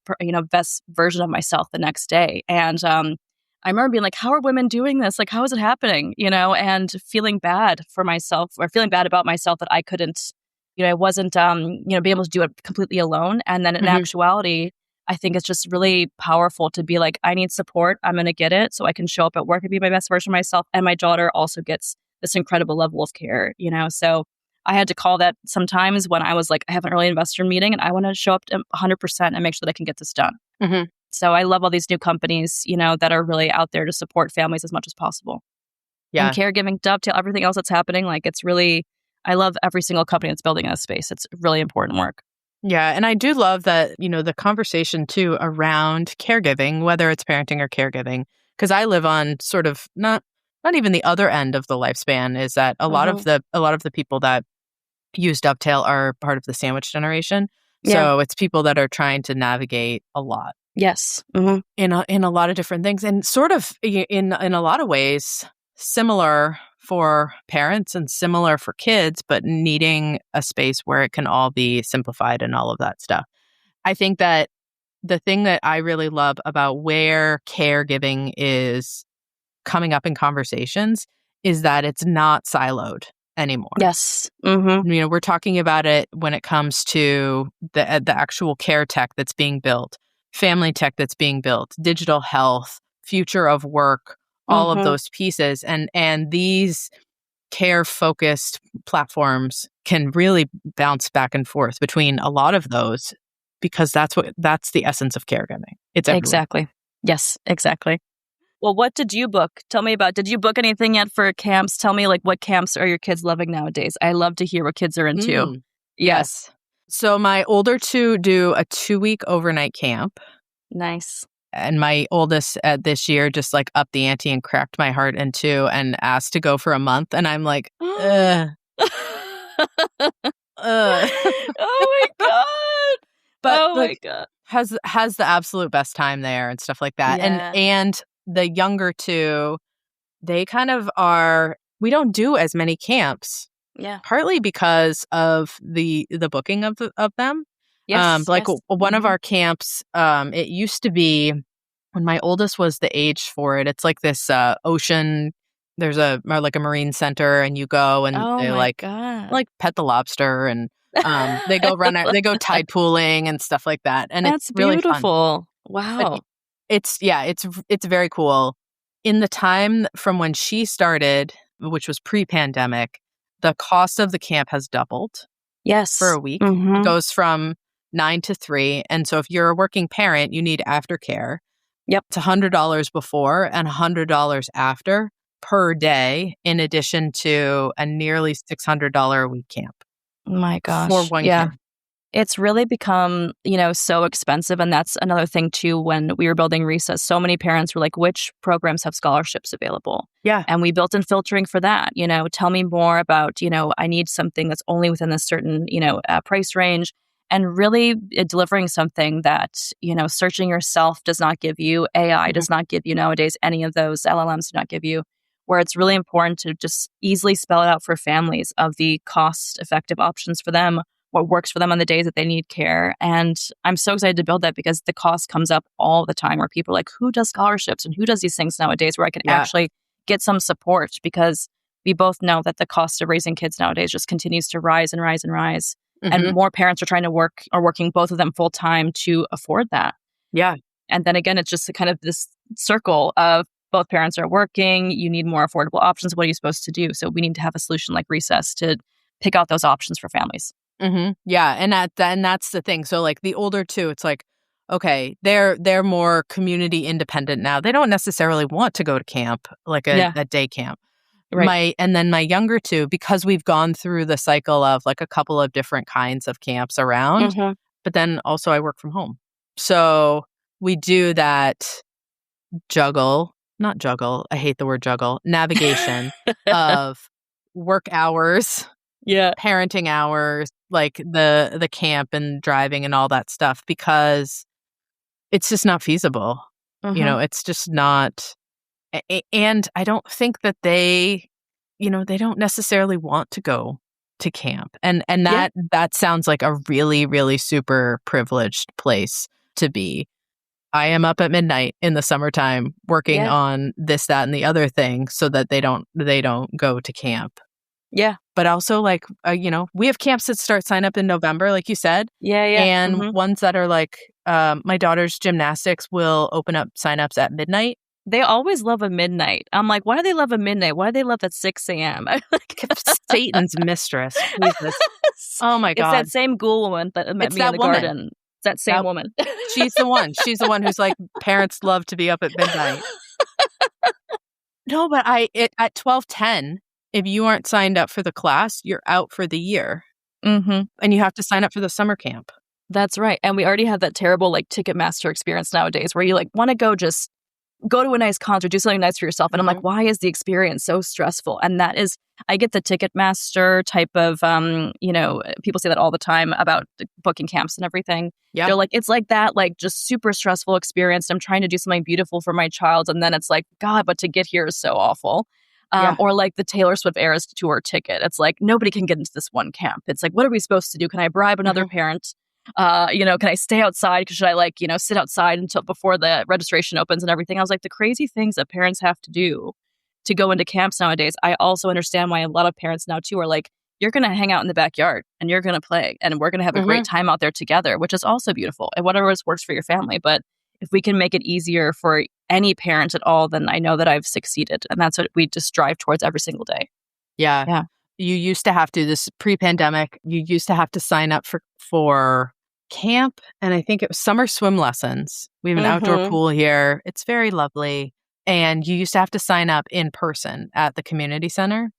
S2: version of myself the next day. And I remember being like, how are women doing this? Like, how is it happening? And feeling bad for myself, or feeling bad about myself that I couldn't, I wasn't, be able to do it completely alone. And then in actuality, I think it's just really powerful to be like, I need support. I'm going to get it so I can show up at work and be my best version of myself. And my daughter also gets this incredible level of care, So I had to call that sometimes when I was like, I have an early investor meeting and I want to show up to 100% and make sure that I can get this done. So I love all these new companies, that are really out there to support families as much as possible.
S1: Yeah.
S2: And caregiving, Dovetail, everything else that's happening, like, it's really, I love every single company that's building in this space. It's really important work.
S1: Yeah. And I do love that, the conversation too around caregiving, whether it's parenting or caregiving, because I live on sort of not even the other end of the lifespan, is that a lot of the people that use Dovetail are part of the sandwich generation. So it's people that are trying to navigate a lot.
S2: Yes.
S1: In a lot of different things, and sort of in a lot of ways similar for parents and similar for kids, but needing a space where it can all be simplified and all of that stuff. I think that the thing that I really love about where caregiving is coming up in conversations is that it's not siloed anymore.
S2: Yes.
S1: We're talking about it when it comes to the actual care tech that's being built, family tech that's being built, digital health, future of work, all of those pieces. And these care-focused platforms can really bounce back and forth between a lot of those, because that's the essence of caregiving. It's everywhere.
S2: Exactly. Yes, exactly. Well, what did you book? Tell me did you book anything yet for camps? Tell me, what camps are your kids loving nowadays? I love to hear what kids are into.
S1: Yes. So my older two do a 2-week overnight camp.
S2: Nice.
S1: And my oldest this year just upped the ante and cracked my heart in two and asked to go for a month. And I'm like, ugh.
S2: Oh my God.
S1: But
S2: my God.
S1: Has the absolute best time there and stuff like that.
S2: Yeah.
S1: And the younger two, they kind of are, we don't do as many camps.
S2: Yeah.
S1: Partly because of the booking of them.
S2: Yes.
S1: One of our camps, it used to be when my oldest was the age for it. It's like this ocean. There's a marine center, and you go and they
S2: God.
S1: pet the lobster, and they go they go tide pooling and stuff like that. And
S2: that's
S1: it's really
S2: beautiful.
S1: Fun.
S2: Wow.
S1: But it's very cool. In the time from when she started, which was pre-pandemic, the cost of the camp has doubled.
S2: Yes.
S1: For a week. It goes from 9 to 3. And so if you're a working parent, you need aftercare.
S2: Yep.
S1: It's $100 before and $100 after per day, in addition to a nearly $600 a week camp.
S2: My gosh.
S1: For one camp.
S2: It's really become, so expensive. And that's another thing too, when we were building Recess, so many parents were like, which programs have scholarships available?
S1: Yeah.
S2: And we built in filtering for that. Tell me more about, I need something that's only within a certain, price range. And really delivering something that, searching yourself does not give you, AI does not give you nowadays, any of those LLMs do not give you, where it's really important to just easily spell it out for families of the cost-effective options for them, what works for them on the days that they need care. And I'm so excited to build that because the cost comes up all the time where people are like, who does scholarships and who does these things nowadays, where I can actually get some support, because we both know that the cost of raising kids nowadays just continues to rise and rise and rise. And more parents are trying to working both of them full time to afford that.
S1: Yeah.
S2: And then again, it's just kind of this circle of both parents are working, you need more affordable options. What are you supposed to do? So we need to have a solution like Recess to pick out those options for families.
S1: Yeah, and that's the thing. So like the older two, it's like, okay, they're more community independent now. They don't necessarily want to go to camp, like a day camp.
S2: Right.
S1: And then my younger two, because we've gone through the cycle of like a couple of different kinds of camps around, but then also I work from home. So we do that not juggle, I hate the word juggle, navigation of work hours, parenting hours, like the camp and driving and all that stuff, because it's just not feasible. It's just not. And I don't think that they don't necessarily want to go to camp. And that sounds like a really, really super privileged place to be. I am up at midnight in the summertime working on this, that, and the other thing so that they don't go to camp.
S2: Yeah.
S1: But also like, we have camps that sign up in November, like you said.
S2: Yeah.
S1: And ones that are like, my daughter's gymnastics will open up signups at midnight.
S2: They always love a midnight. I'm like, why do they love a midnight? Why do they love at 6 a.m.?
S1: Satan's mistress. Jesus. Oh my God.
S2: It's that same ghoul woman that met me in the garden. It's that same woman.
S1: She's the one. She's the one who's like, parents love to be up at midnight. No, but at 12:10, if you aren't signed up for the class, you're out for the year. And you have to sign up for the summer camp.
S2: That's right. And we already have that terrible like Ticketmaster experience nowadays where you like want to go to a nice concert, do something nice for yourself. And I'm like, why is the experience so stressful? And that is, I get the Ticketmaster type of, people say that all the time about booking camps and everything. Yeah. They're like, it's like that, like just super stressful experience. I'm trying to do something beautiful for my child. And then it's like, God, but to get here is so awful. Or like the Taylor Swift Eras Tour ticket. It's like, nobody can get into this one camp. It's like, what are we supposed to do? Can I bribe another parent? Can I stay outside? Should I sit outside until before the registration opens and everything? I was like, the crazy things that parents have to do to go into camps nowadays. I also understand why a lot of parents now too are like, you're going to hang out in the backyard and you're going to play and we're going to have a great time out there together, which is also beautiful and whatever works for your family. But if we can make it easier for any parent at all, then I know that I've succeeded. And that's what we just strive towards every single day.
S1: Yeah. You used to have to, this pre-pandemic, you used to have to sign up for camp. And I think it was summer swim lessons. We have an outdoor pool here. It's very lovely. And you used to have to sign up in person at the community center.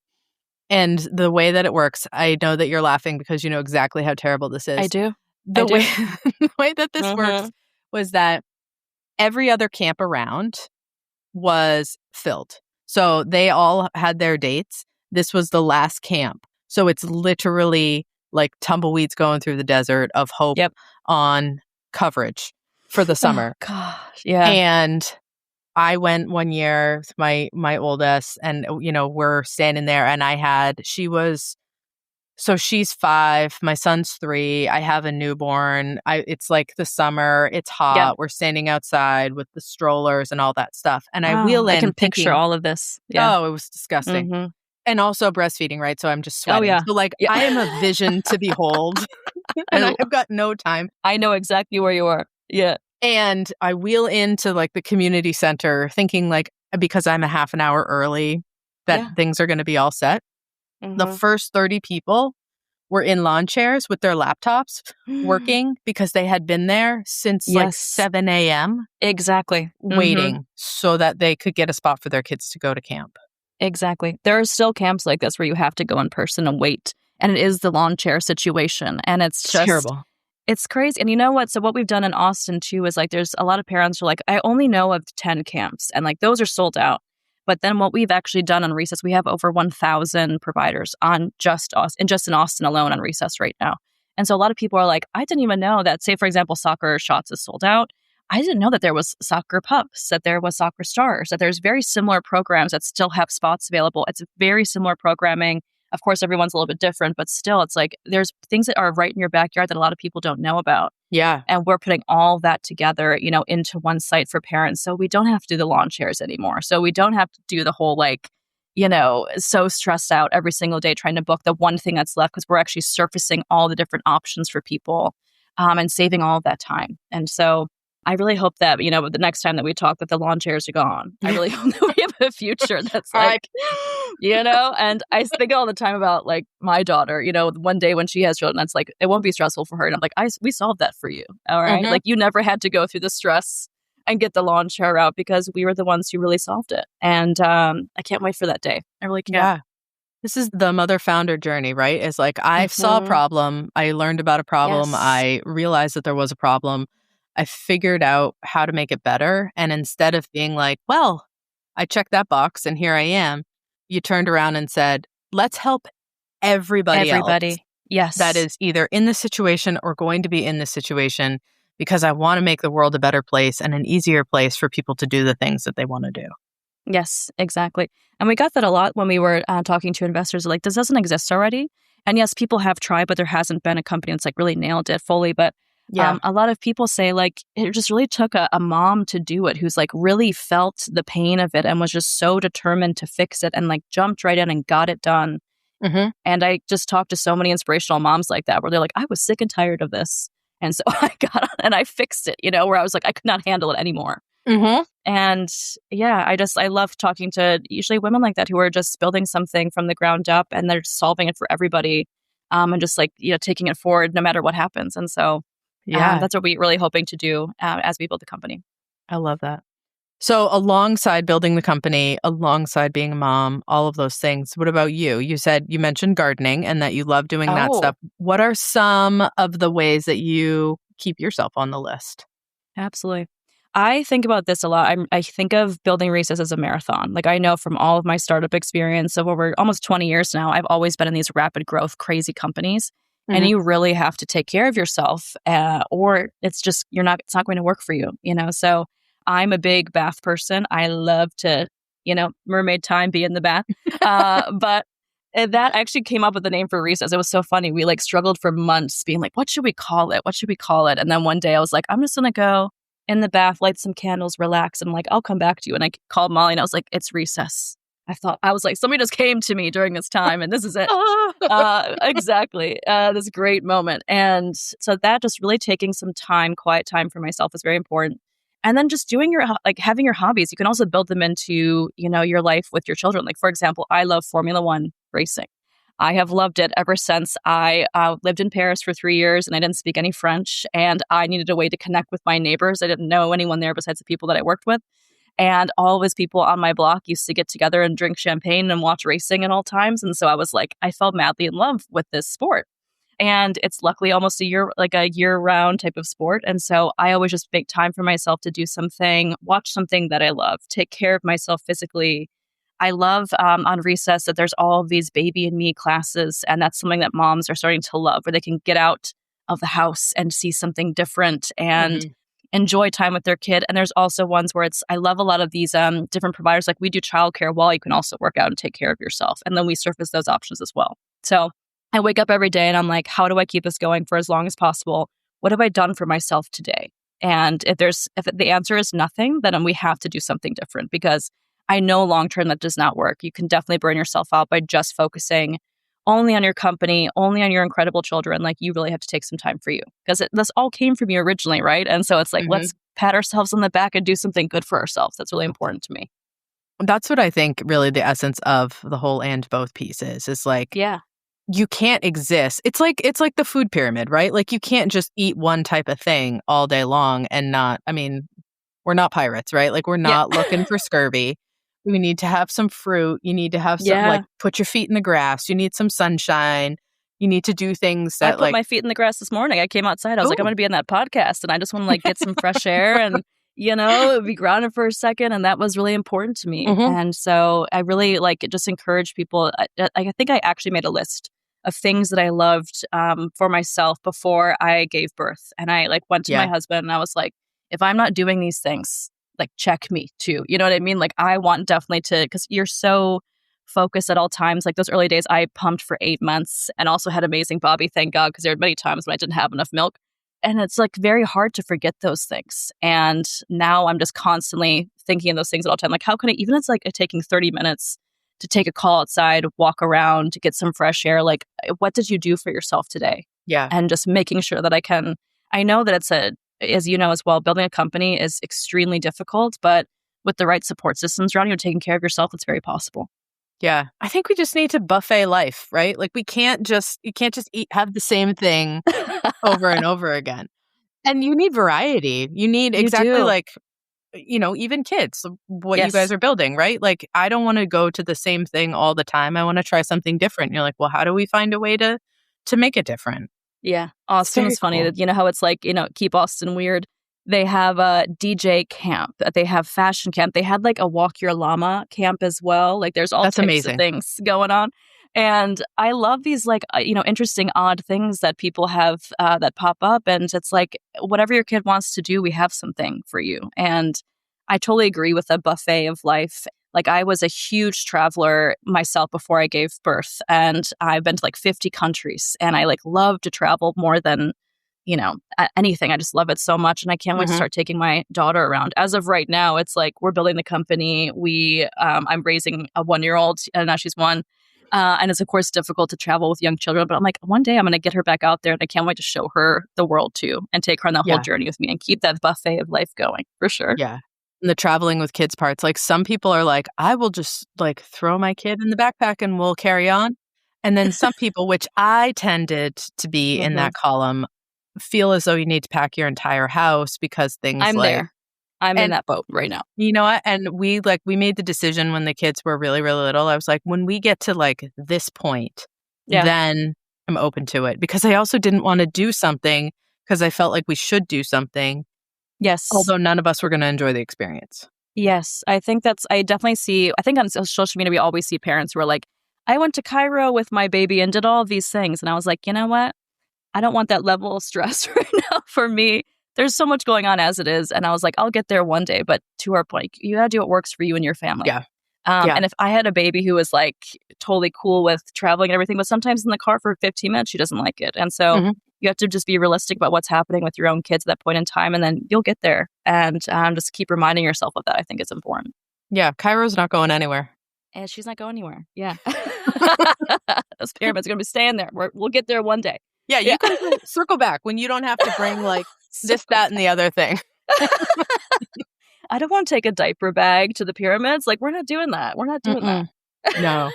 S1: And the way that it works, I know that you're laughing because you know exactly how terrible this is.
S2: I do.
S1: The way that this works was that every other camp around was filled. So they all had their dates. This was the last camp. So it's literally like tumbleweeds going through the desert of hope on coverage for the summer.
S2: Oh, gosh. Yeah.
S1: And I went one year with my oldest and, we're standing there and she's 5, my son's 3, I have a newborn. It's like the summer, it's hot. Yep. We're standing outside with the strollers and all that stuff. And I wheel in.
S2: I can picture all of this. Yeah.
S1: Oh, it was disgusting. And also breastfeeding, right? So I'm just sweating. Oh, yeah. So I am a vision to behold. And I've got no time.
S2: I know exactly where you are. Yeah.
S1: And I wheel into the community center thinking because I'm a half an hour early that things are going to be all set. The first 30 people were in lawn chairs with their laptops working because they had been there since 7 a.m.
S2: Exactly.
S1: Waiting so that they could get a spot for their kids to go to camp.
S2: Exactly. There are still camps like this where you have to go in person and wait. And it is the lawn chair situation. And it's just
S1: terrible.
S2: It's crazy. And you know what? So what we've done in Austin too is like there's a lot of parents who are like, I only know of 10 camps and like those are sold out. But then what we've actually done on Recess, we have over 1,000 providers on just us and just in Austin alone on Recess right now. And so a lot of people are like, I didn't even know that, say, for example, soccer shots is sold out. I didn't know that there was soccer pups, that there was soccer stars, that there's very similar programs that still have spots available. It's very similar programming. Of course, everyone's a little bit different, but still, it's like there's things that are right in your backyard that a lot of people don't know about.
S1: Yeah.
S2: And we're putting all that together, into one site for parents. So we don't have to do the lawn chairs anymore. So we don't have to do the whole so stressed out every single day trying to book the one thing that's left because we're actually surfacing all the different options for people and saving all of that time. And so I really hope that, the next time that we talk that the lawn chairs are gone. I really hope that we have a future that's like, and I think all the time about like my daughter, one day when she has children, it's like, it won't be stressful for her. And I'm like, we solved that for you. All right.
S1: Mhm.
S2: Like you never had to go through the stress and get the lawn chair out because we were the ones who really solved it. And I can't wait for that day. I really can't.
S1: Yeah. This is the mother founder journey, right? It's like I saw a problem. I learned about a problem.
S2: Yes.
S1: I realized that there was a problem. I figured out how to make it better. And instead of being like, well, I checked that box and here I am, you turned around and said, let's help everybody else
S2: Yes.
S1: that is either in this situation or going to be in this situation because I want to make the world a better place and an easier place for people to do the things that they want to do.
S2: Yes, exactly. And we got that a lot when we were talking to investors, like, this doesn't exist already. And yes, people have tried, but there hasn't been a company that's like really nailed it fully. But a lot of people say like it just really took a mom to do it who's like really felt the pain of it and was just so determined to fix it and like jumped right in and got it done.
S1: Mm-hmm.
S2: And I just talked to so many inspirational moms like that where they're like, I was sick and tired of this. And so I got on and I fixed it, where I was like, I could not handle it anymore.
S1: Mm-hmm.
S2: And yeah, I love talking to usually women like that who are just building something from the ground up and they're solving it for everybody and just like, taking it forward no matter what happens. And so that's what we're really hoping to do as we build the company.
S1: I love that. So alongside building the company, alongside being a mom, all of those things, what about you? You mentioned gardening and that you love doing that stuff. What are some of the ways that you keep yourself on the list?
S2: Absolutely. I think about this a lot. I think of building Recess as a marathon. Like I know from all of my startup experience of over almost 20 years now, I've always been in these rapid growth, crazy companies. Mm-hmm. And you really have to take care of yourself or it's not going to work for you, So I'm a big bath person. I love to, mermaid time, be in the bath. But that actually came up with the name for Recess. It was so funny. We like struggled for months being like, what should we call it? What should we call it? And then one day I was like, I'm just going to go in the bath, light some candles, relax. And I'm like, I'll come back to you. And I called Molly and I was like, it's Recess. I was like, somebody just came to me during this time and this is it. Exactly. This great moment. And so that just really taking some time, quiet time for myself is very important. And then just doing having your hobbies, you can also build them into, your life with your children. Like, for example, I love Formula One racing. I have loved it ever since I lived in Paris for 3 years and I didn't speak any French and I needed a way to connect with my neighbors. I didn't know anyone there besides the people that I worked with. And all of his people on my block used to get together and drink champagne and watch racing at all times. And so I was like, I fell madly in love with this sport. And it's luckily almost a year-round type of sport. And so I always just make time for myself to do something, watch something that I love, take care of myself physically. I love on Recess that there's all of these baby and me classes. And that's something that moms are starting to love, where they can get out of the house and see something different and enjoy time with their kid. And there's also ones where I love a lot of these different providers. Like we do childcare while you can also work out and take care of yourself. And then we surface those options as well. So I wake up every day and I'm like, how do I keep this going for as long as possible? What have I done for myself today? And if the answer is nothing, then we have to do something different because I know long-term that does not work. You can definitely burn yourself out by just focusing only on your company, only on your incredible children. Like you really have to take some time for you because this all came from you originally, right? And so it's like, let's pat ourselves on the back and do something good for ourselves. That's really important to me.
S1: That's what I think really the essence of the whole and both pieces is like, you can't exist. It's like the food pyramid, right? Like you can't just eat one type of thing all day long and we're not pirates, right? Like we're not looking for scurvy. We need to have some fruit. You need to have some, like, put your feet in the grass. You need some sunshine. You need to do things
S2: I
S1: that
S2: put my feet in the grass this morning. I came outside. I was like, I'm going to be on that podcast and I just want to like get some fresh air and, be grounded for a second. And that was really important to me.
S1: Mhm.
S2: And so I really like just encourage people. I think I actually made a list of things that I loved for myself before I gave birth. And I like went to my husband and I was like, if I'm not doing these things, like check me too. You know what I mean? Like I want definitely to, because you're so focused at all times. Like those early days, I pumped for 8 months and also had amazing Bobby, thank God, because there were many times when I didn't have enough milk. And it's like very hard to forget those things. And now I'm just constantly thinking of those things at all time. Like how can I, even if it's like taking 30 minutes to take a call outside, walk around, to get some fresh air, like what did you do for yourself today?
S1: Yeah.
S2: And just making sure that I know that it's as you know as well, building a company is extremely difficult, but with the right support systems around you, taking care of yourself, it's very possible.
S1: Yeah. I think we just need to buffet life, right? Like you can't just have the same thing over and over again. And you need variety. You need
S2: You
S1: exactly
S2: do.
S1: like, even kids, what you guys
S2: Yes.
S1: are building, right? Like I don't want to go to the same thing all the time. I want to try something different. You're like, well, how do we find a way to make it different?
S2: Yeah.
S1: It's
S2: Austin
S1: very
S2: is funny
S1: cool.
S2: that, how it's like, keep Austin weird. They have a DJ camp, they have fashion camp. They had like a walk your llama camp as well. Like there's all
S1: That's
S2: types
S1: amazing.
S2: of things going on. And I love these like, interesting, odd things that people have that pop up. And it's like, whatever your kid wants to do, we have something for you. And I totally agree with a buffet of life. Like I was a huge traveler myself before I gave birth, and I've been to like 50 countries, and I like love to travel more than, anything. I just love it so much, and I can't wait to start taking my daughter around. As of right now, it's like we're building the company. I'm raising a 1-year-old, and now she's 1. And it's of course difficult to travel with young children, but I'm like, one day I'm going to get her back out there, and I can't wait to show her the world too, and take her on that whole journey with me, and keep that buffet of life going for sure.
S1: Yeah. And the traveling with kids parts, like some people are like, I will just like throw my kid in the backpack and we'll carry on. And then some people, which I tended to be in that column, feel as though you need to pack your entire house because things
S2: I'm
S1: like
S2: there. I'm in that boat right now.
S1: You know what? And we made the decision when the kids were really, really little. I was like, when we get to like this point, then I'm open to it, because I also didn't want to do something because I felt like we should do something.
S2: Yes.
S1: Although none of us were going to enjoy the experience.
S2: Yes. I definitely see, I think on social media, we always see parents who are like, I went to Cairo with my baby and did all of these things. And I was like, you know what? I don't want that level of stress right now for me. There's so much going on as it is. And I was like, I'll get there one day. But to our point, you got to do what works for you and your family.
S1: Yeah.
S2: And if I had a baby who was like totally cool with traveling and everything, but sometimes in the car for 15 minutes, she doesn't like it. And so you have to just be realistic about what's happening with your own kids at that point in time. And then you'll get there. And just keep reminding yourself of that. I think it's important.
S1: Yeah. Cairo's not going anywhere.
S2: And she's not going anywhere. Yeah. Those pyramids are going to be staying there. We'll get there one day.
S1: Yeah. You can circle back when you don't have to bring like this, that, and the other thing.
S2: I don't want to take a diaper bag to the pyramids. Like, we're not doing that. We're not doing that.
S1: No.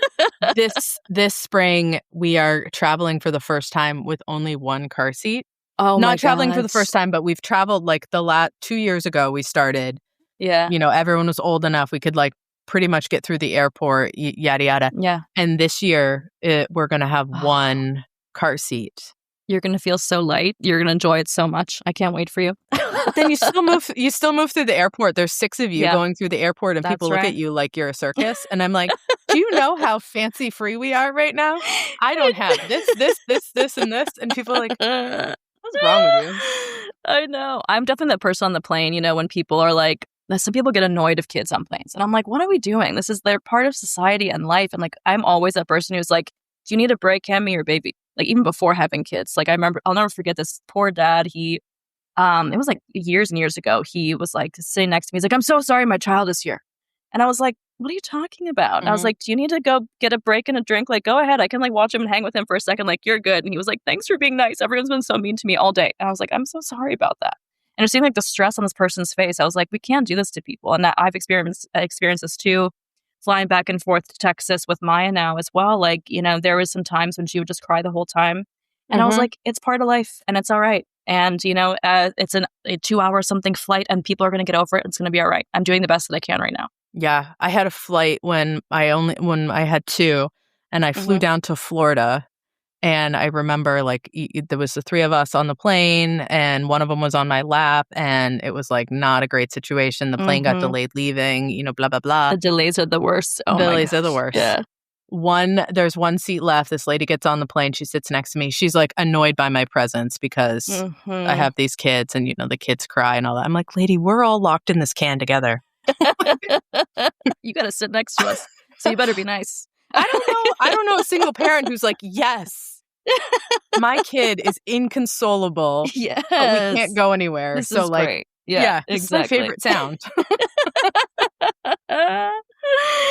S1: This spring, we are traveling for the first time with only one car seat.
S2: Oh,
S1: not traveling for the first time, but we've traveled like 2 years ago we started.
S2: Yeah.
S1: Everyone was old enough. We could like pretty much get through the airport, yada, yada.
S2: Yeah.
S1: And this year, we're going to have one car seat.
S2: You're going to feel so light. You're going to enjoy it so much. I can't wait for you.
S1: But then you still move through the airport. There's 6 of you going through the airport, and people look at you like you're a circus. And I'm like, do you know how fancy free we are right now? I don't have this, and this. And people are like, what's wrong with you?
S2: I know. I'm definitely that person on the plane, when people are like, some people get annoyed of kids on planes. And I'm like, what are we doing? They're part of society and life. And like, I'm always that person who's like, do you need a break? Hand me your baby. Like even before having kids. Like I'll never forget this poor dad. He, it was like years and years ago. He was like sitting next to me. He's like, I'm so sorry my child is here. And I was like, what are you talking about? And I was like, do you need to go get a break and a drink? Like, go ahead. I can like watch him and hang with him for a second. Like, you're good. And he was like, thanks for being nice. Everyone's been so mean to me all day. And I was like, I'm so sorry about that. And it seemed like the stress on this person's face. I was like, we can't do this to people. And that I've experienced this too, flying back and forth to Texas with Maya now as well. Like, there was some times when she would just cry the whole time. And I was like, it's part of life and it's all right. And, it's a 2-hour something flight and people are going to get over it. It's going to be all right. I'm doing the best that I can right now.
S1: Yeah. I had a flight when I had 2 and I flew down to Florida. And I remember like there was the three of us on the plane and one of them was on my lap and it was like not a great situation. The plane got delayed leaving, blah, blah, blah.
S2: The delays are the worst. Oh
S1: Delays
S2: my
S1: are the
S2: gosh.
S1: worst.
S2: Yeah.
S1: There's one seat left. This lady gets on the plane. She sits next to me. She's like annoyed by my presence because I have these kids and, the kids cry and all that. I'm like, lady, we're all locked in this can together.
S2: You got to sit next to us. So you better be nice.
S1: I don't know a single parent who's like, yes, my kid is inconsolable.
S2: Yes.
S1: But we can't go anywhere.
S2: This
S1: so
S2: is
S1: like,
S2: great.
S1: Yeah,
S2: exactly.
S1: It's my favorite sound.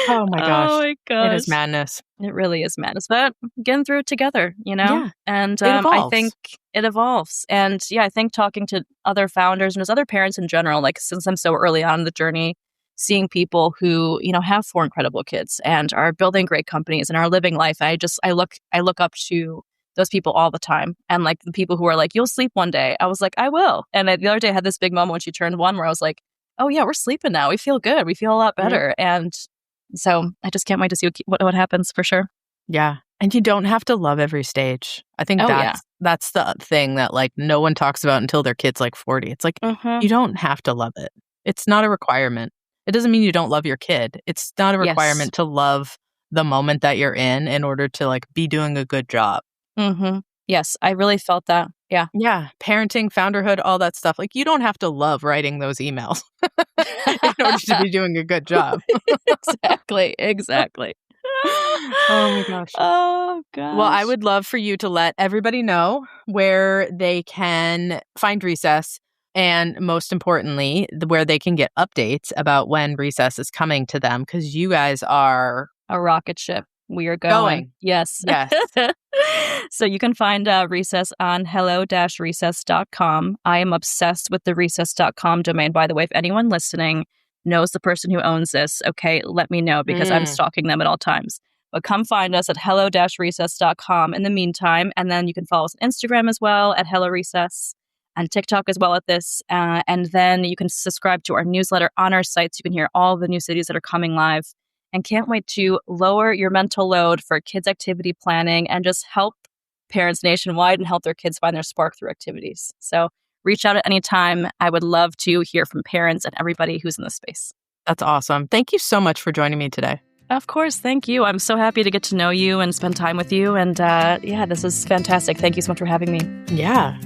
S1: Oh my gosh.
S2: Oh my gosh.
S1: It is madness.
S2: It really is madness. But getting through it together,
S1: Yeah.
S2: And
S1: It evolves.
S2: I think it evolves. And yeah, I think talking to other founders and just other parents in general, like since I'm so early on in the journey, seeing people who, have four incredible kids and are building great companies and are living life. I look up to those people all the time. And like the people who are like, you'll sleep one day. I was like, I will. And the other day I had this big moment when she turned 1 where I was like, oh yeah, we're sleeping now. We feel good. We feel a lot better. And so I just can't wait to see what happens for sure.
S1: Yeah. And you don't have to love every stage. I think that's the thing that like no one talks about until their kid's like 40. It's like, you don't have to love it. It's not a requirement. It doesn't mean you don't love your kid. It's not a requirement to love the moment that you're in order to like be doing a good job.
S2: Yes, I really felt that. Yeah.
S1: Yeah. Parenting, founderhood, all that stuff. Like you don't have to love writing those emails in order to be doing a good job.
S2: Exactly.
S1: Oh my gosh.
S2: Oh gosh.
S1: Well, I would love for you to let everybody know where they can find Recess and most importantly, where they can get updates about when Recess is coming to them because you guys are
S2: a rocket ship. We are going. Yes. So you can find Recess on hello-recess.com. I am obsessed with the recess.com domain. By the way, if anyone listening knows the person who owns this, okay, let me know because I'm stalking them at all times. But come find us at hello-recess.com in the meantime. And then you can follow us on Instagram as well at hellorecess and TikTok as well at this. And then you can subscribe to our newsletter on our site so you can hear all the new cities that are coming live. And can't wait to lower your mental load for kids' activity planning and just help parents nationwide and help their kids find their spark through activities. So reach out at any time. I would love to hear from parents and everybody who's in this space.
S1: That's awesome. Thank you so much for joining me today.
S2: Of course. Thank you. I'm so happy to get to know you and spend time with you. And this is fantastic. Thank you so much for having me.
S1: Yeah.